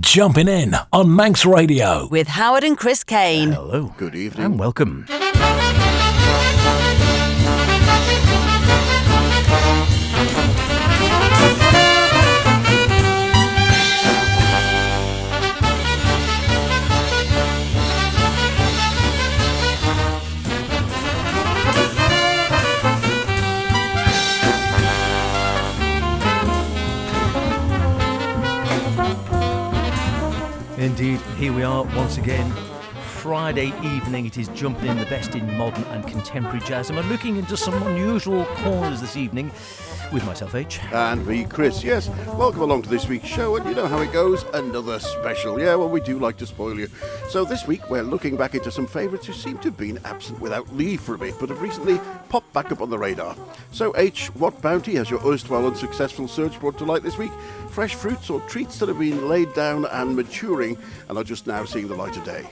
Jumpin In on Manx Radio. With Howard and Chris Kane. Hello. Good evening. And welcome. Indeed, here we are once again. Friday evening, it is Jumping In, the best in modern and contemporary jazz. And we're looking into some unusual corners this evening with myself, H. And me, Chris. Yes, welcome along to this week's show, and you know how it goes, another special. Yeah, well, we do like to spoil you. So this week, we're looking back into some favourites who seem to have been absent without leave for a bit, but have recently popped back up on the radar. So, H, what bounty has your erstwhile unsuccessful search brought to light this week? Fresh fruits or treats that have been laid down and maturing and are just now seeing the light of day?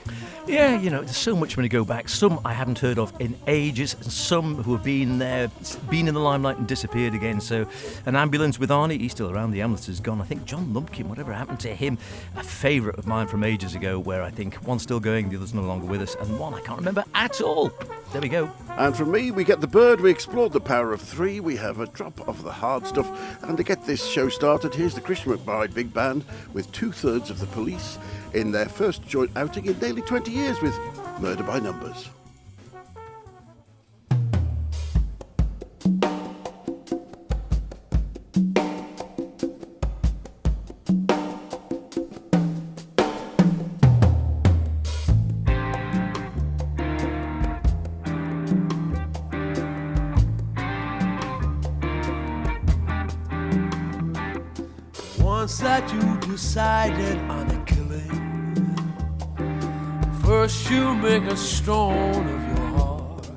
Yeah, you know, there's so much when you go back. Some I haven't heard of in ages, and some who have been there, been in the limelight and disappeared again. So, an ambulance with Arnie, he's still around, the ambulance is gone. I think John Lumpkin, whatever happened to him, a favourite of mine from ages ago, where I think one's still going, the other's no longer with us, and one I can't remember at all. There we go. And from me, we get the bird, we explored the power of three, we have a drop of the hard stuff, and to get this show started, here's the Christian McBride Big Band with 2/3 of the Police in their first joint outing in nearly 20 years with Murder by Numbers. Once that you decided on a killing, first you make a stone of your heart.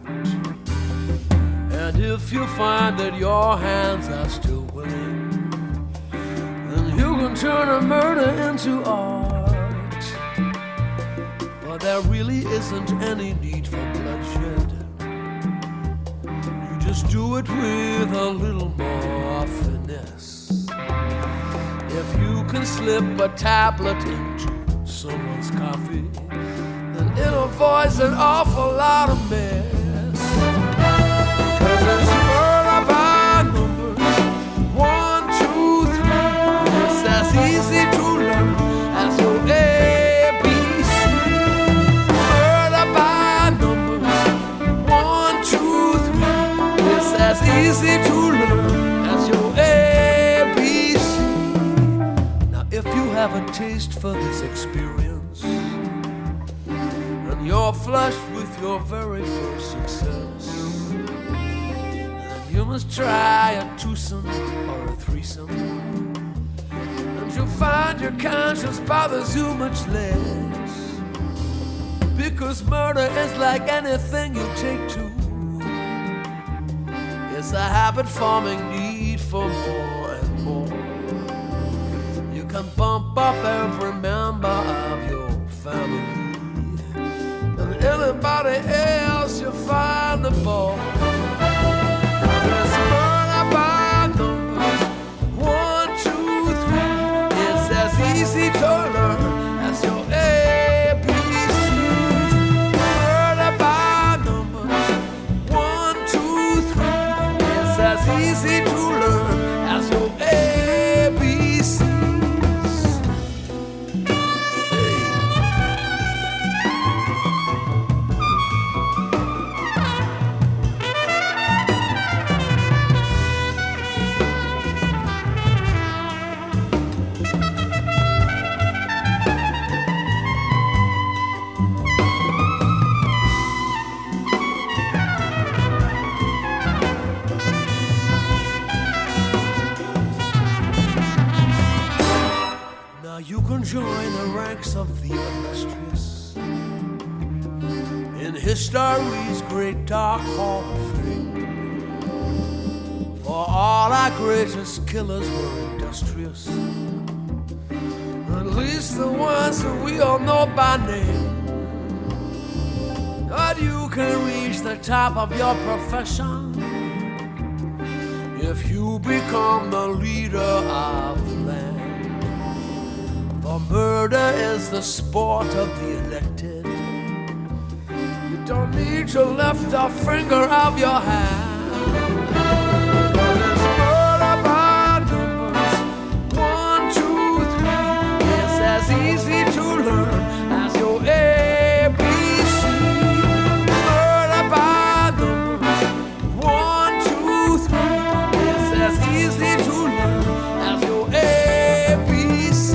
And if you find that your hands are still willing, then you can turn a murder into art. But there really isn't any need for bloodshed. You just do it with a little more finesse. If you can slip a tablet into someone's coffee, then it'll avoid an awful lot of mess. 'Cause it's murder by numbers, 1, 2, 3. It's as easy to learn as your ABC. Murder by numbers, 1, 2, 3. It's as easy to learn as your ABC. If you have a taste for this experience, and you're flushed with your very first success, then you must try a twosome or a threesome, and you'll find your conscience bothers you much less. Because murder is like anything you take to. It's a habit-forming need for more and more. You can bump up every member of your family, and anybody else you find the ball. It's murder by numbers, 1, 2, 3. It's as easy to learn as your ABCs. Murder by numbers, 1, 2, 3. It's as easy to learn as your ABCs. You can join the ranks of the illustrious in history's great dark hall of fame. For all our greatest killers were industrious, at least the ones that we all know by name. But you can reach the top of your profession if you become the leader of the land. For murder is the sport of the elected. You don't need to lift a finger of your hand. 'Cause it's murder by numbers. 1, 2, 3. It's as easy to learn as your ABC. Murder by numbers. 1, 2, 3. It's as easy to learn as your ABC.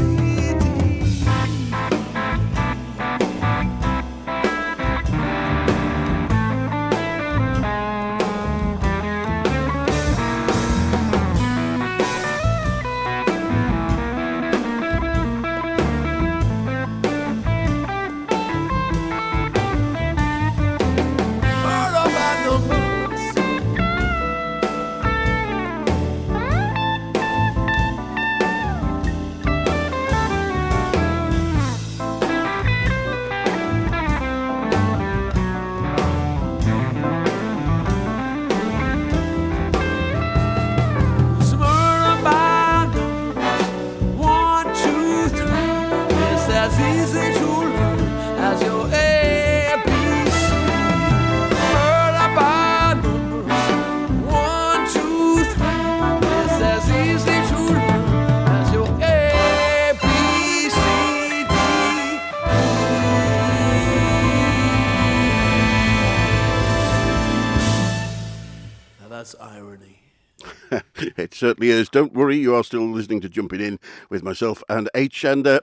That's irony. It certainly is. Don't worry, you are still listening to Jumping In with myself and H, and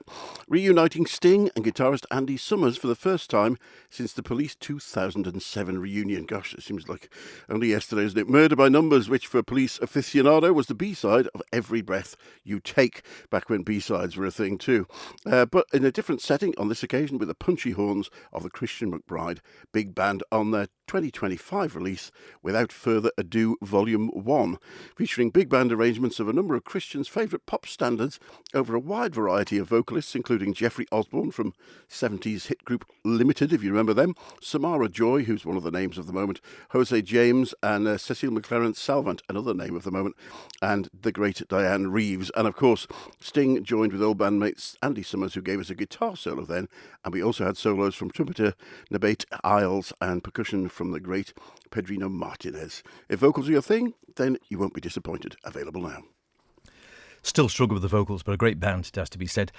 reuniting Sting and guitarist Andy Summers for the first time since the Police 2007 reunion. Gosh, it seems like only yesterday, isn't it? Murder by Numbers, which for Police aficionado was the B-side of Every Breath You Take, back when B-sides were a thing too. But in a different setting on this occasion, with the punchy horns of the Christian McBride Big Band on their 2025 release, Without Further Ado Volume 1, featuring big band arrangements of a number of Christians' favourite pop standards over a wide variety of vocalists, including Jeffrey Osborne from 70s hit group Limited, if you remember them, Samara Joy, who's one of the names of the moment, Jose James, and Cecile McLaren Salvant, another name of the moment, and the great Diane Reeves. And of course, Sting joined with old bandmates Andy Summers, who gave us a guitar solo then, and we also had solos from trumpeter Nabate Isles and percussion from the great Pedrino Martinez. If vocals are your thing, then you won't be disappointed. Available now. Still struggle with the vocals, but a great band, it has to be said.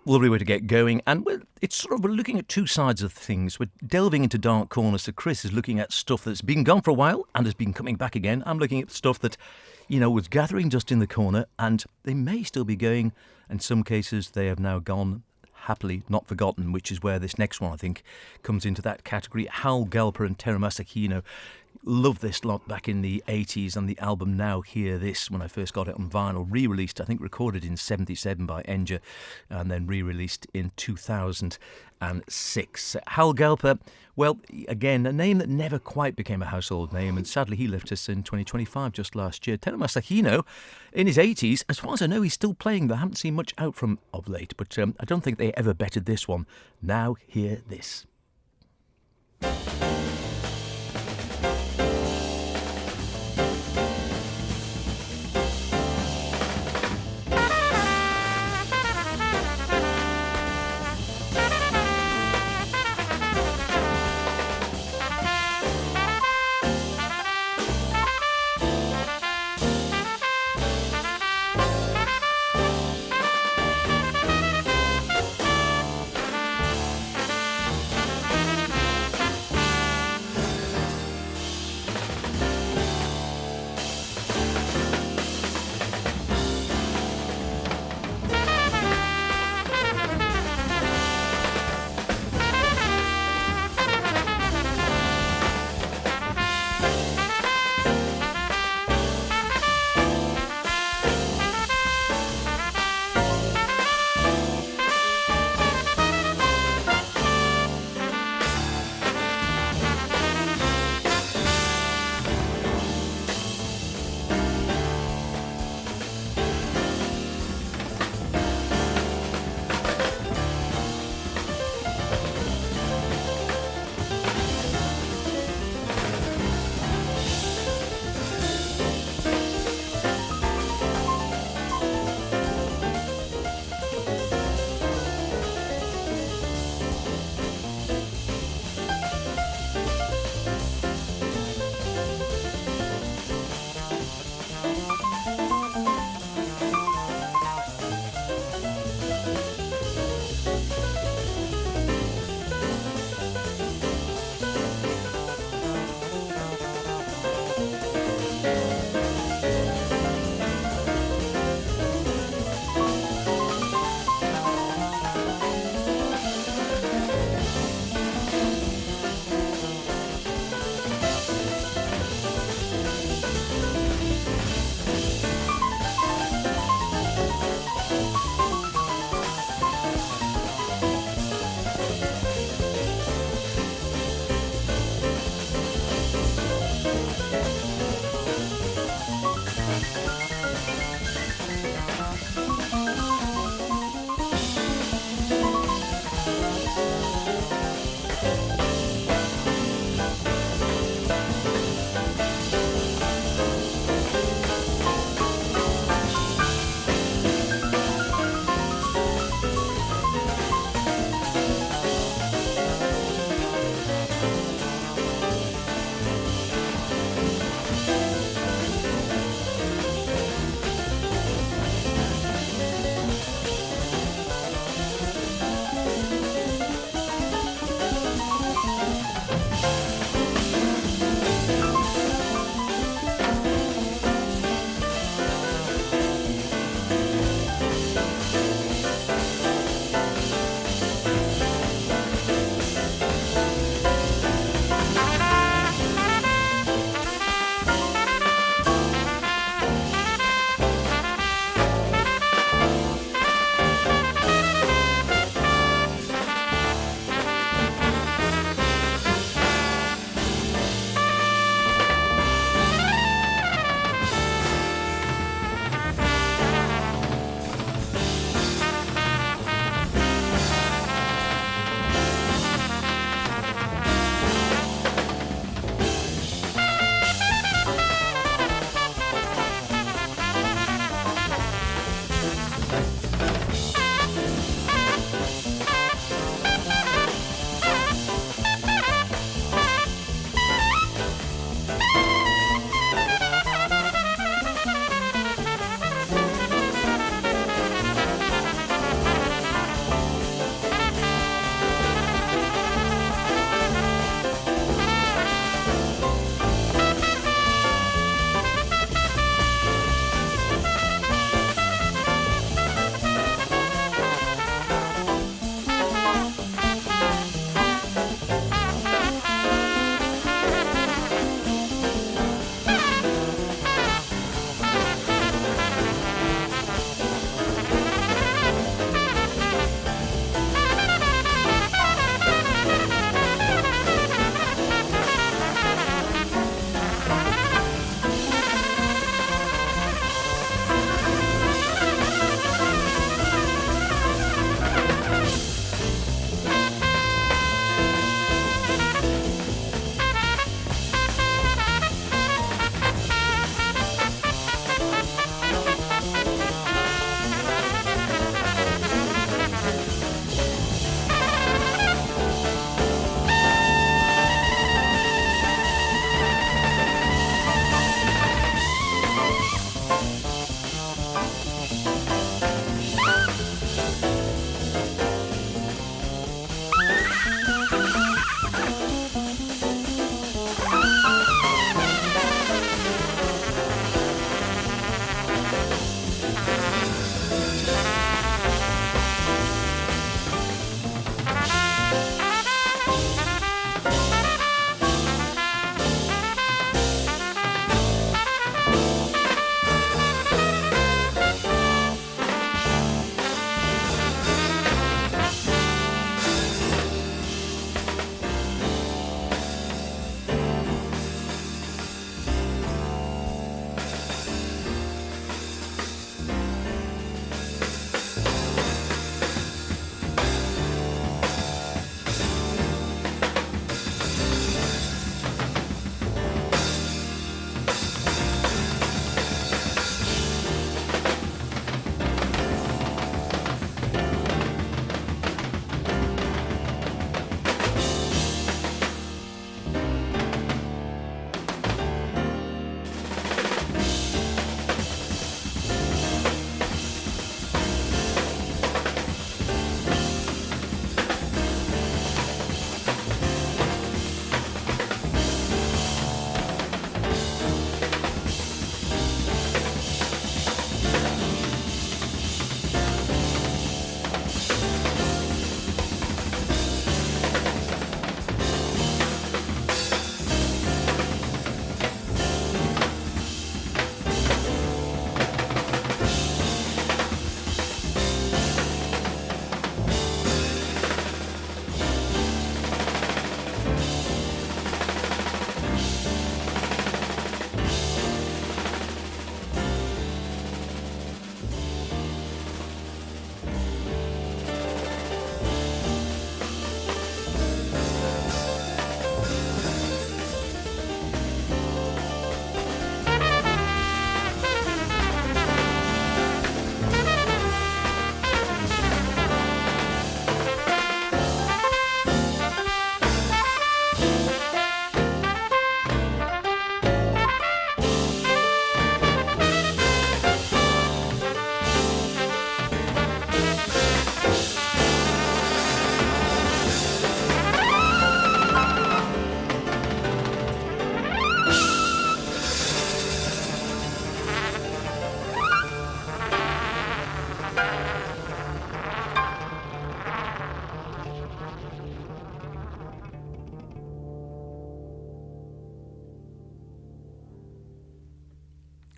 Lovely way to get going. And we're looking at two sides of things. We're delving into dark corners. So Chris is looking at stuff that's been gone for a while and has been coming back again. I'm looking at stuff that, was gathering dust in the corner, and they may still be going. In some cases, they have now gone happily not forgotten, which is where this next one, I think, comes into that category. Hal Galper and Terra Masachino. Love this lot back in the 80s, and the album Now Hear This, when I first got it on vinyl, re-released, I think recorded in 77 by Enger, and then re-released in 2006. Hal Galper, well, again, a name that never quite became a household name, and sadly he left us in 2025, just last year. Terra Masachino, in his 80s, as far as I know, he's still playing. They haven't seen much out from of late, but I don't think they ever bettered this one. Now Hear This.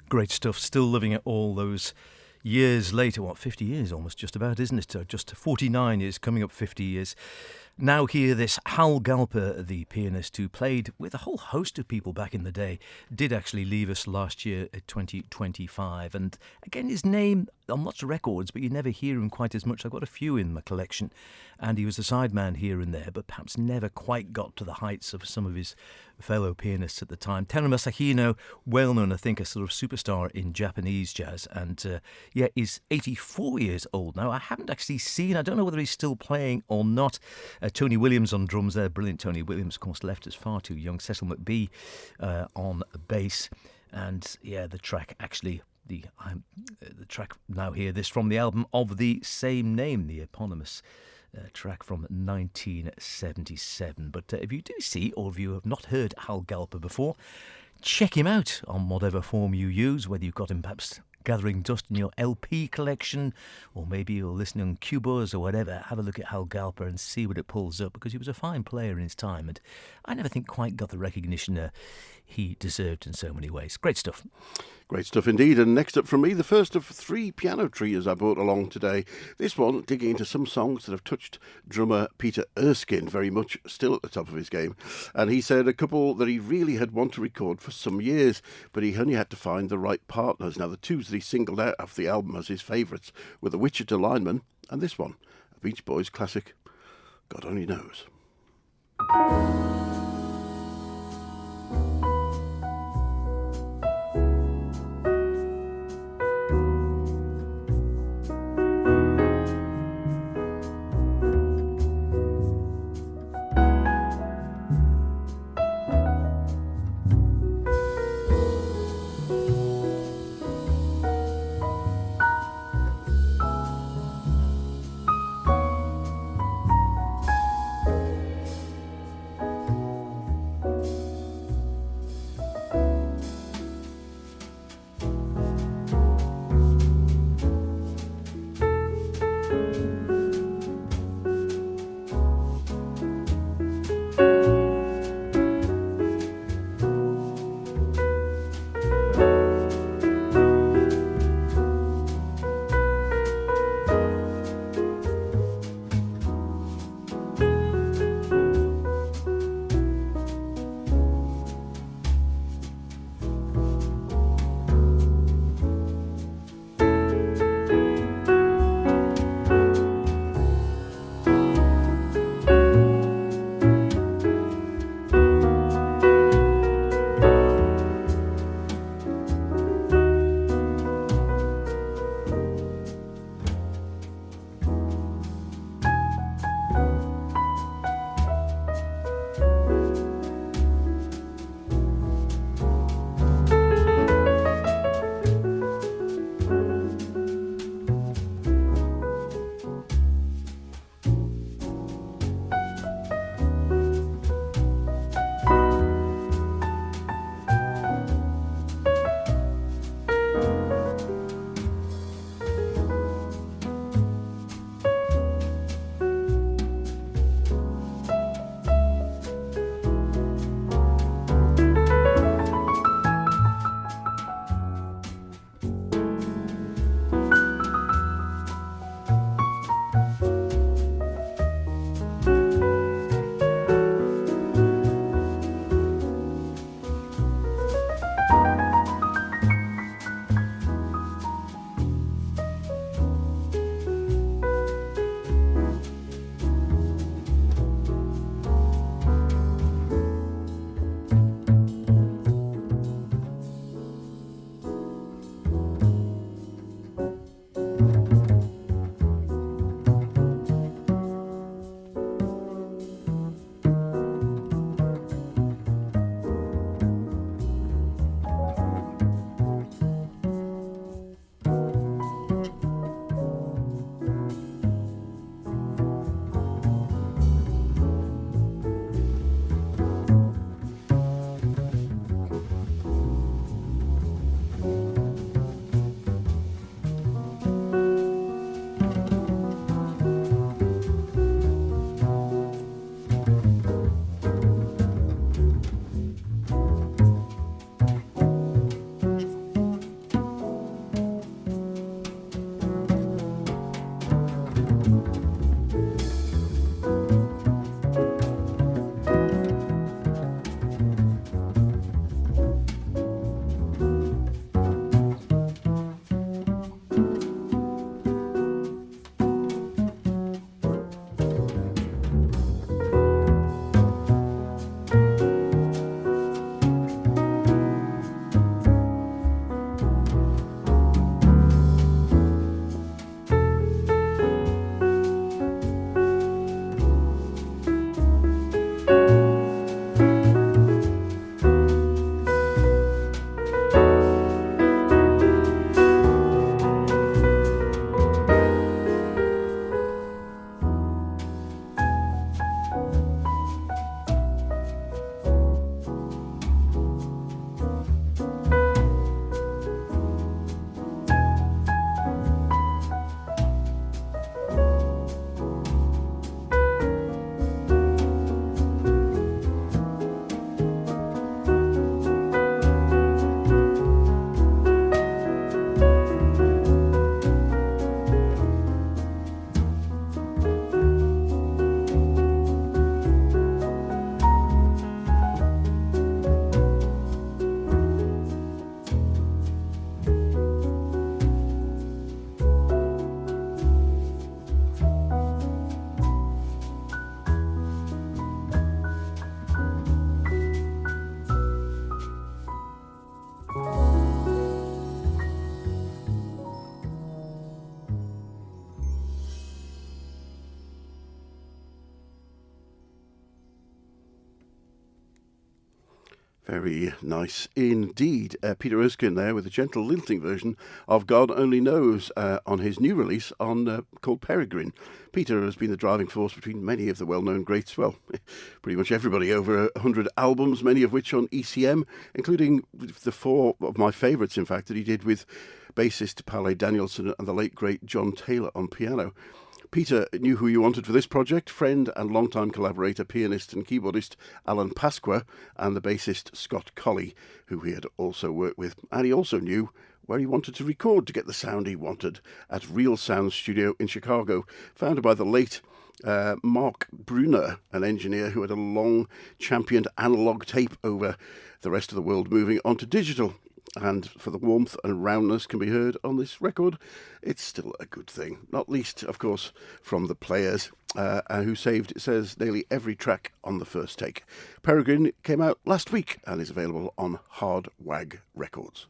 Great stuff. Still living it all those years later. What, 50 years almost, just about, isn't it? Just 49 years, coming up 50 years. Now hear this. Hal Galper, the pianist who played with a whole host of people back in the day, did actually leave us last year at 2025. And again, his name on lots of records, but you never hear him quite as much. I've got a few in my collection. And he was a sideman here and there, but perhaps never quite got to the heights of some of his fellow pianists at the time. Teru Masahino, well known, I think, a sort of superstar in Japanese jazz. And he's 84 years old now. I haven't actually seen, I don't know whether he's still playing or not. Tony Williams on drums there, brilliant Tony Williams, of course, left us far too young. Cecil McBee on bass. And the track actually, the track now here, this from the album of the same name, the eponymous track from 1977. But if you do see, or if you have not heard Hal Galper before, check him out on whatever form you use, whether you've got him perhaps gathering dust in your LP collection, or maybe you're listening on Cubas or whatever. Have a look at Hal Galper and see what it pulls up, because he was a fine player in his time, and I never think quite got the recognition he deserved in so many ways. Great stuff. Great stuff indeed. And next up from me, the first of 3 piano trios I brought along today. This one digging into some songs that have touched drummer Peter Erskine very much, still at the top of his game. And he said a couple that he really had wanted to record for some years, but he only had to find the right partners. Now, the two that he singled out off the album as his favourites were the Wichita Linemen and this one, a Beach Boys classic, God Only Knows. Very nice indeed. Peter Erskine there with a gentle lilting version of God Only Knows on his new release called Peregrine. Peter has been the driving force between many of the well-known greats, well, pretty much everybody, over 100 albums, many of which on ECM, including the 4 of my favourites, in fact, that he did with bassist Palle Danielson and the late great John Taylor on piano. Peter knew who you wanted for this project: friend and longtime collaborator, pianist and keyboardist Alan Pasqua, and the bassist Scott Colley, who he had also worked with. And he also knew where he wanted to record to get the sound he wanted, at Real Sound Studio in Chicago, founded by the late Mark Brunner, an engineer who had a long championed analog tape over the rest of the world, moving onto digital. And for the warmth and roundness can be heard on this record, it's still a good thing. Not least, of course, from the players who saved, it says, nearly every track on the first take. Peregrine came out last week and is available on Hard Wag Records.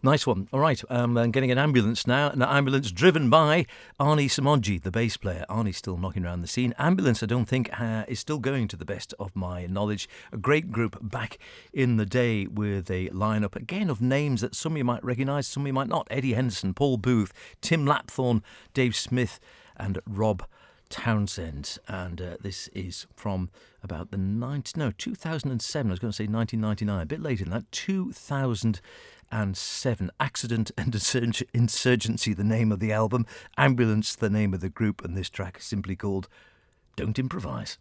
Nice one. All right, I'm getting an ambulance now. An ambulance driven by Arnie Samoji, the bass player. Arnie's still knocking around the scene. Ambulance, I don't think, is still going, to the best of my knowledge. A great group back in the day with a lineup, again, of names that some of you might recognise, some of you might not. Eddie Henderson, Paul Booth, Tim Lapthorne, Dave Smith and Rob Townsend. And this is from about the 2007. I was going to say 1999, a bit later than that, 2007. Accident and Insurgency, the name of the album. Ambulance, the name of the group. And this track is simply called Don't Improvise.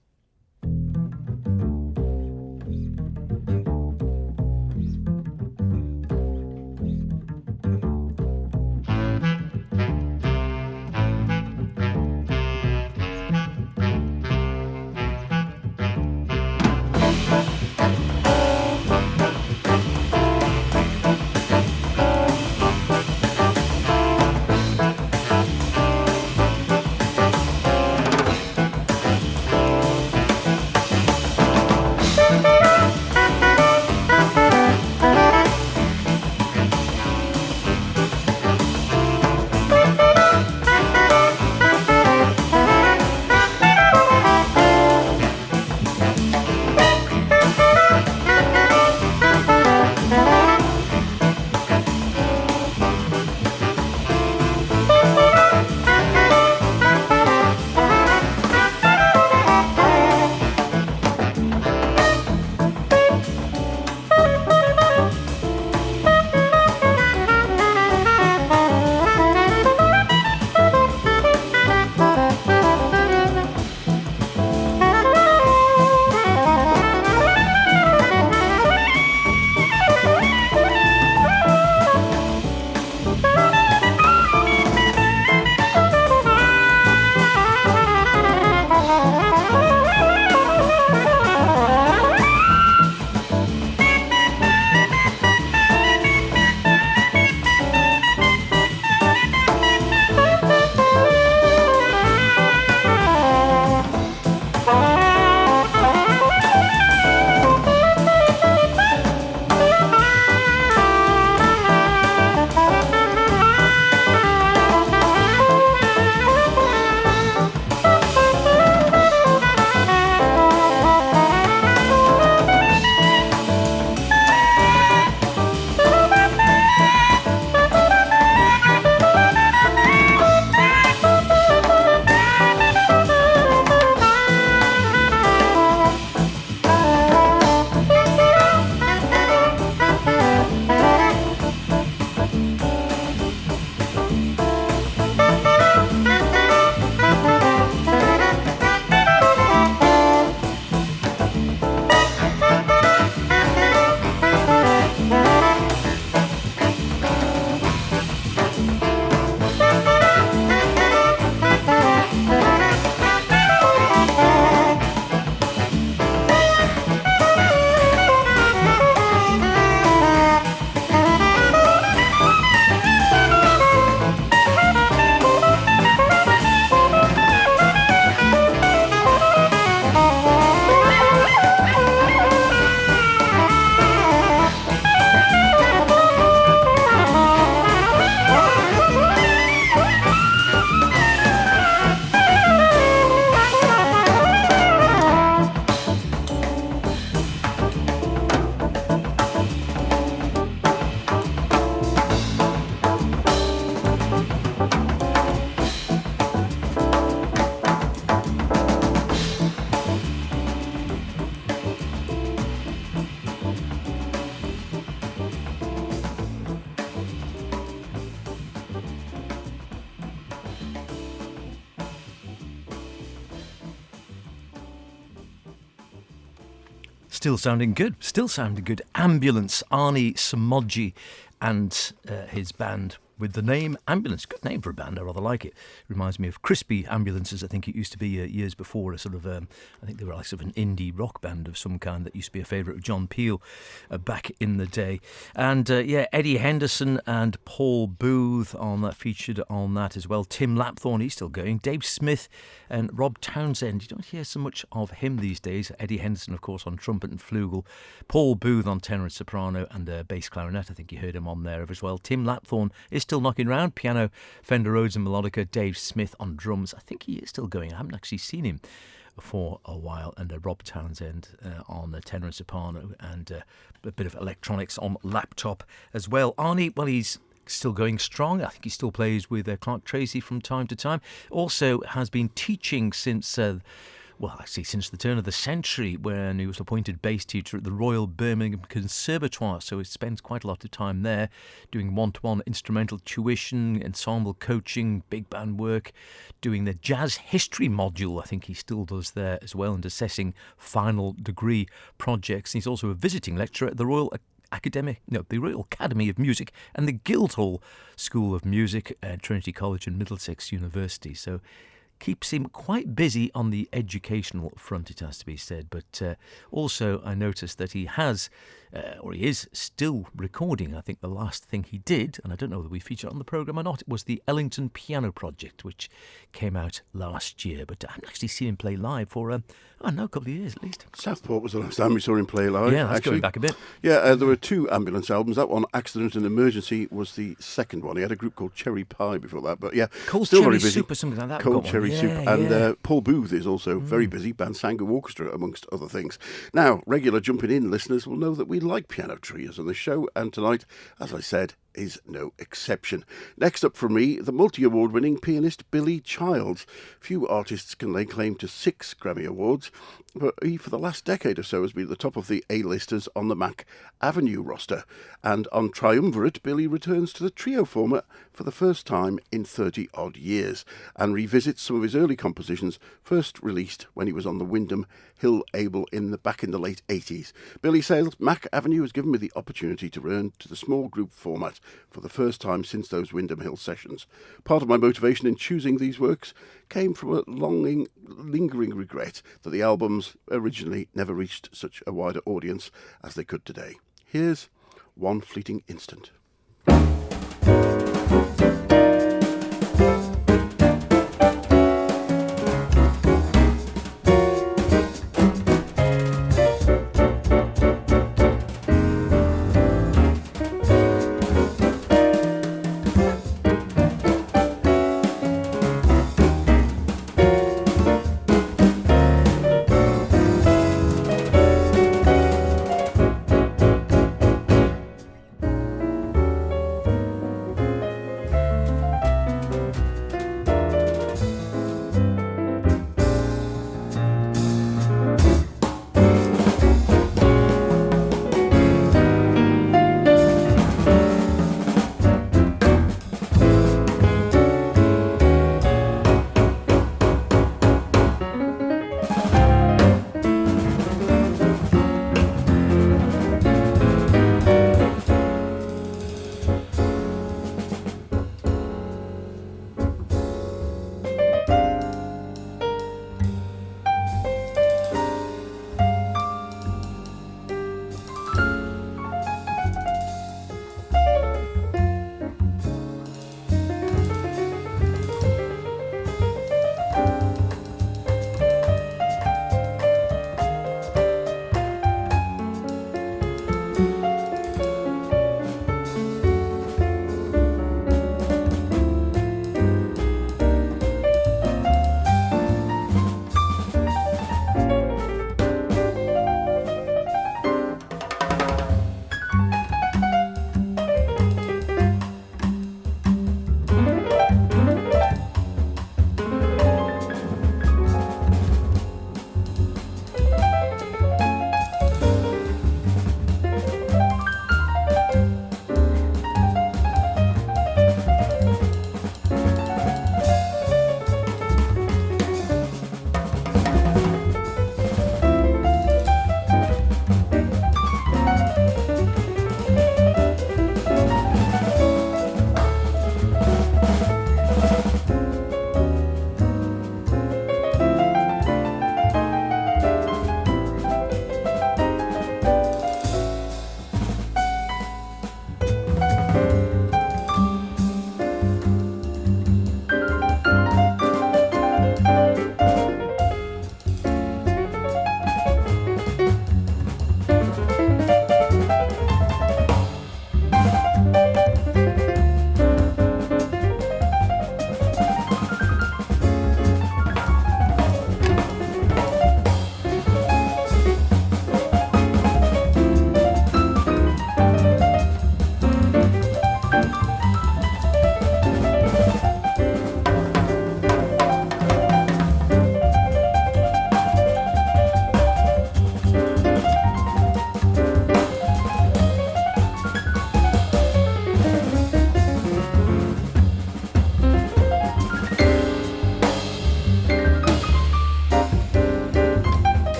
Still sounding good. Still sounding good. Ambulance, Arnie Samoji and his band with the name Ambulance. Good name for a band, I rather like it. Reminds me of Crispy Ambulances, I think it used to be years before, a sort of, I think they were like sort of an indie rock band of some kind that used to be a favourite of John Peel back in the day. And Eddie Henderson and Paul Booth featured on that as well. Tim Lapthorne, he's still going. Dave Smith and Rob Townsend. You don't hear so much of him these days. Eddie Henderson, of course, on trumpet and flugel. Paul Booth on tenor and soprano and bass clarinet. I think you heard him on there as well. Tim Lapthorne is still knocking around. Piano, Fender Rhodes and melodica. Dave Smith on drums. I think he is still going. I haven't actually seen him for a while. And Rob Townsend on the tenor and soprano and a bit of electronics on laptop as well. Arnie, well, he's still going strong. I think he still plays with Clark Tracy from time to time. Also has been teaching since since the turn of the century, when he was appointed bass teacher at the Royal Birmingham Conservatoire. So he spends quite a lot of time there doing one-to-one instrumental tuition, ensemble coaching, big band work, doing the jazz history module. I think he still does there as well, and assessing final degree projects. He's also a visiting lecturer at the Royal Academy of Music and the Guildhall School of Music at Trinity College and Middlesex University. So keeps him quite busy on the educational front, it has to be said. But also I noticed that he is still recording. I think the last thing he did, and I don't know whether we featured it on the programme or not, was the Ellington Piano Project, which came out last year. But I haven't actually seen him play live for, a couple of years at least. Southport was the last time we saw him play live. Yeah, that's going back a bit. Yeah, there were two Ambulance albums. That one, Accident and Emergency, was the second one. He had a group called Cherry Pie before that. But yeah, Cold still Cherry very busy. Soup or something like that. Cold Cherry Soup. And Paul Booth is also very busy. Bansango Orchestra, amongst other things. Now, regular Jumping In listeners will know that we like piano trios on the show, and tonight, as I said, is no exception. Next up from me, the multi-award winning pianist Billy Childs. Few artists can lay claim to 6 Grammy Awards, but he for the last decade or so has been at the top of the A-listers on the Mac Avenue roster. And on Triumvirate, Billy returns to the trio format for the first time in 30-odd years and revisits some of his early compositions first released when he was on the Wyndham Hill Able back in the late 80s. Billy says Mac Avenue has given me the opportunity to return to the small group format for the first time since those Wyndham Hill sessions. Part of my motivation in choosing these works came from a lingering regret that the albums originally never reached such a wider audience as they could today. Here's One Fleeting Instant.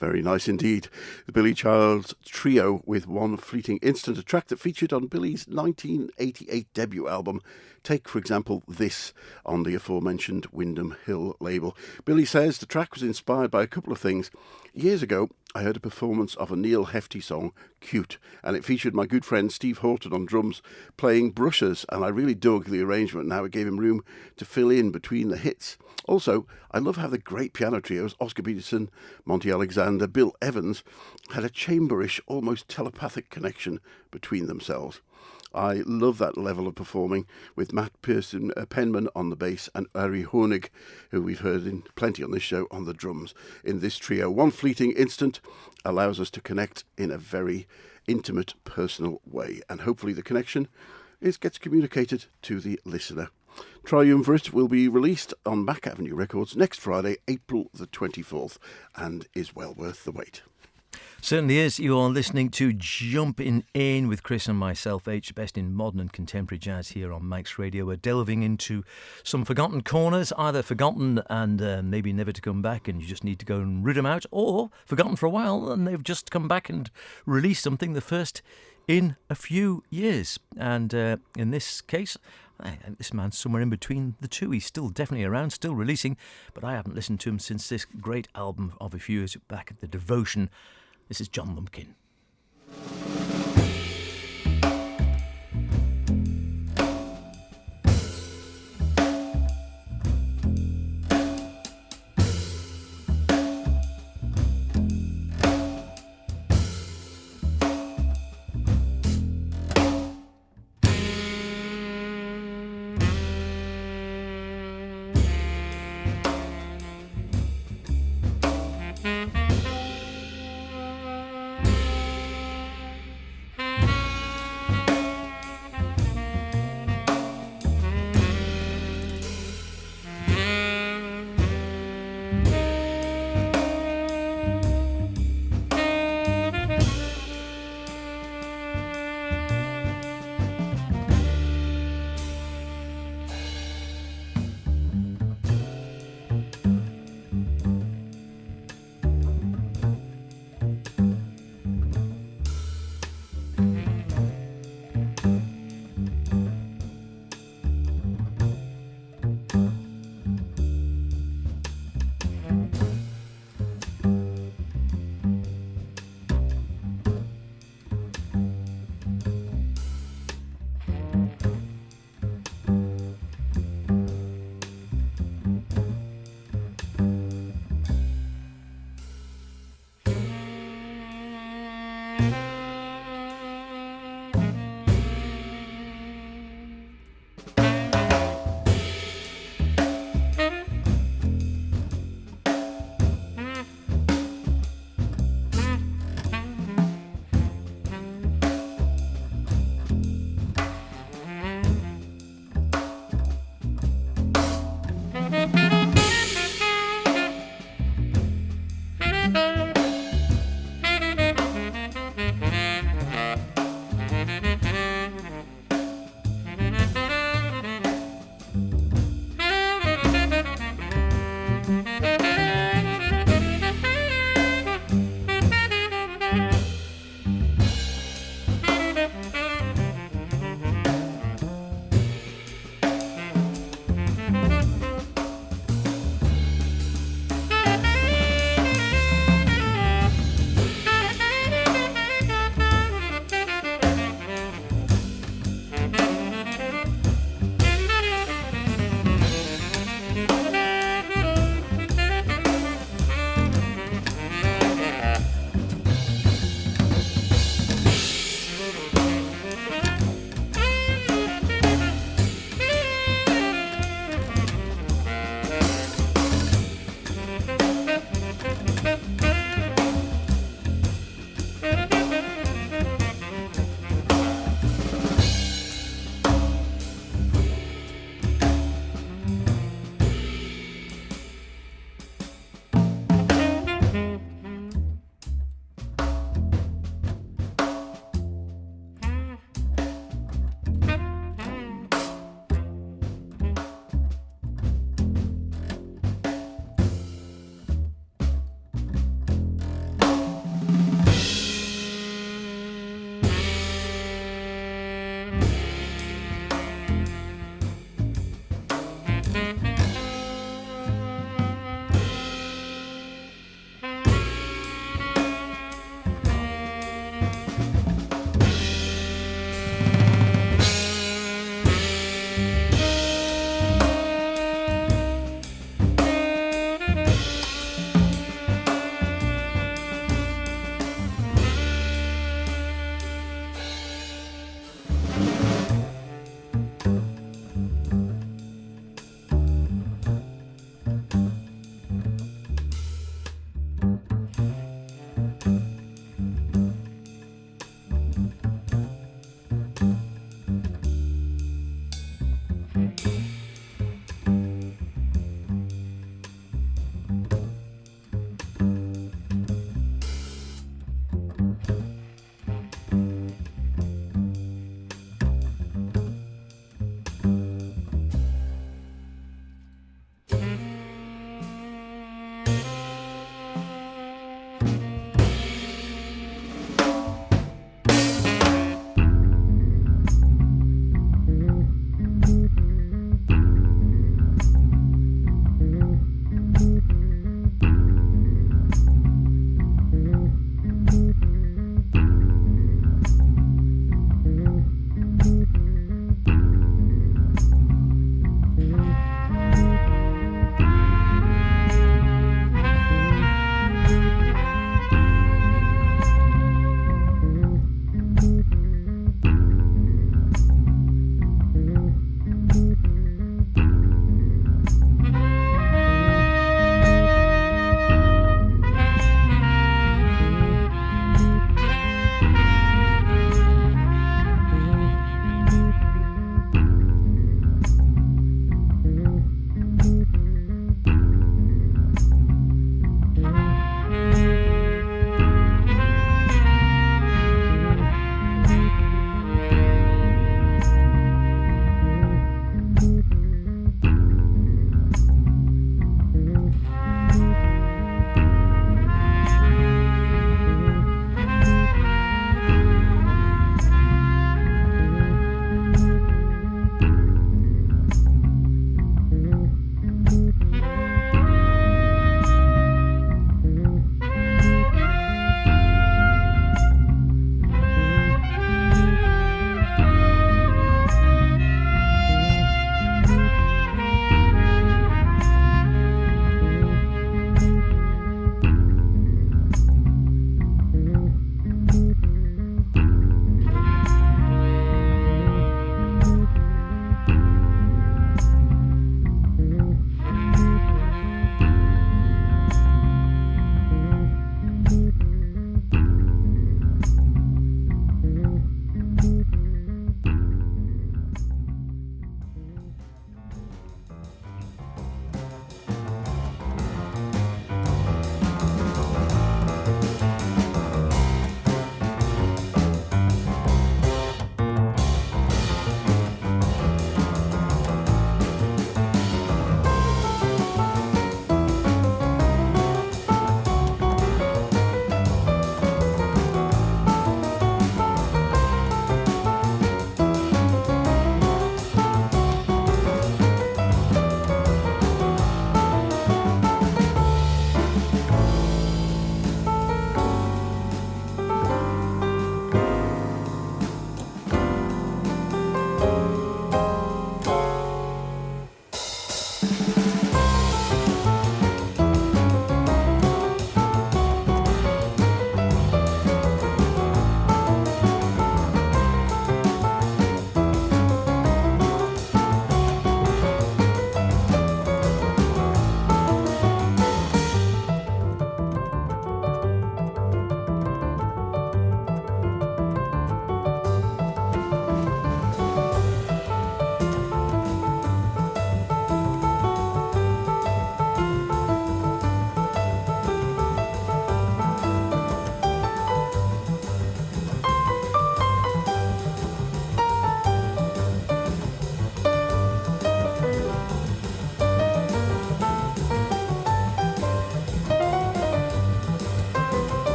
Very nice indeed. The Billy Childs Trio with One Fleeting Instant, a track that featured on Billy's 1988 debut album. Take, for example, this on the aforementioned Windham Hill label. Billy says the track was inspired by a couple of things. Years ago, I heard a performance of a Neil Hefti song, Cute, and it featured my good friend Steve Horton on drums playing brushes, and I really dug the arrangement and how it gave him room to fill in between the hits. Also, I love how the great piano trios, Oscar Peterson, Monty Alexander, Bill Evans, had a chamberish, almost telepathic connection between themselves. I love that level of performing with Matt Pearson Penman on the bass and Ari Honig, who we've heard in plenty on this show, on the drums. In this trio, One Fleeting Instant allows us to connect in a very intimate, personal way, and hopefully the connection gets communicated to the listener. Triumvirate will be released on Mac Avenue Records next Friday, April the 24th, and is well worth the wait. Certainly is. You are listening to Jumpin In with Chris and myself, H, best in modern and contemporary jazz here on Manx Radio. We're delving into some forgotten corners, either forgotten and maybe never to come back and you just need to go and root them out, or forgotten for a while and they've just come back and released something, the first in a few years. And in this case, this man's somewhere in between the two. He's still definitely around, still releasing, but I haven't listened to him since this great album of a few years back at the Devotion. This is John Lumpkin.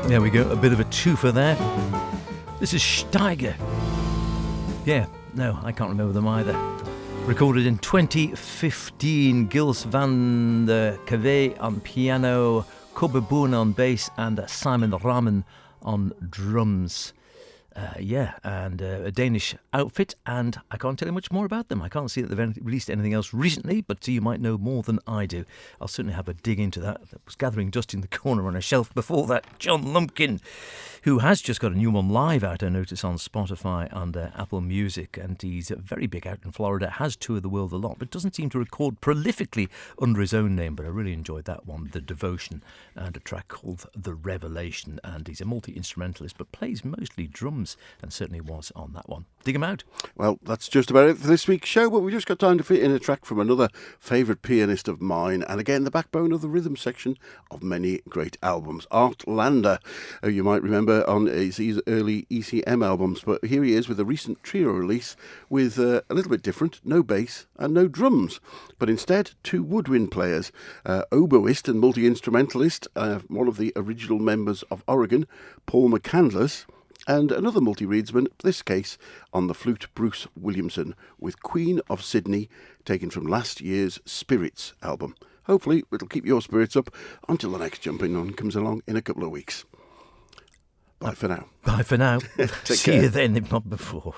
There we go, a bit of a twofer there. This is Steiger. Yeah, no, I can't remember them either. Recorded in 2015, Gils van der Kave on piano, Kobe Boon on bass, and Simon Ramen on drums. And a Danish outfit, and I can't tell you much more about them. I can't see that they've released anything else recently, but you might know more than I do. I'll certainly have a dig into that. I was gathering dust in the corner on a shelf before that. John Lumpkin, who has just got a new one live out, I notice, on Spotify and Apple Music, and he's very big out in Florida, has toured the world a lot, but doesn't seem to record prolifically under his own name, but I really enjoyed that one, The Devotion, and a track called The Revelation, and he's a multi-instrumentalist, but plays mostly drums, and certainly was on that one. Dig him out. Well, that's just about it for this week's show, but we just got time to fit in a track from another favourite pianist of mine, and again, the backbone of the rhythm section of many great albums, Art Lander, who you might remember on his early ECM albums, but here he is with a recent trio release with a little bit different, no bass and no drums, but instead two woodwind players, oboist and multi-instrumentalist, one of the original members of Oregon, Paul McCandless, and another multi-reedsman, this case on the flute, Bruce Williamson, with Queen of Sydney, taken from last year's Spirits album. Hopefully it'll keep your spirits up until the next Jumpin' On comes along in a couple of weeks. Bye for now. Bye for now. See care. you then, if not before.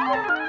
Bye.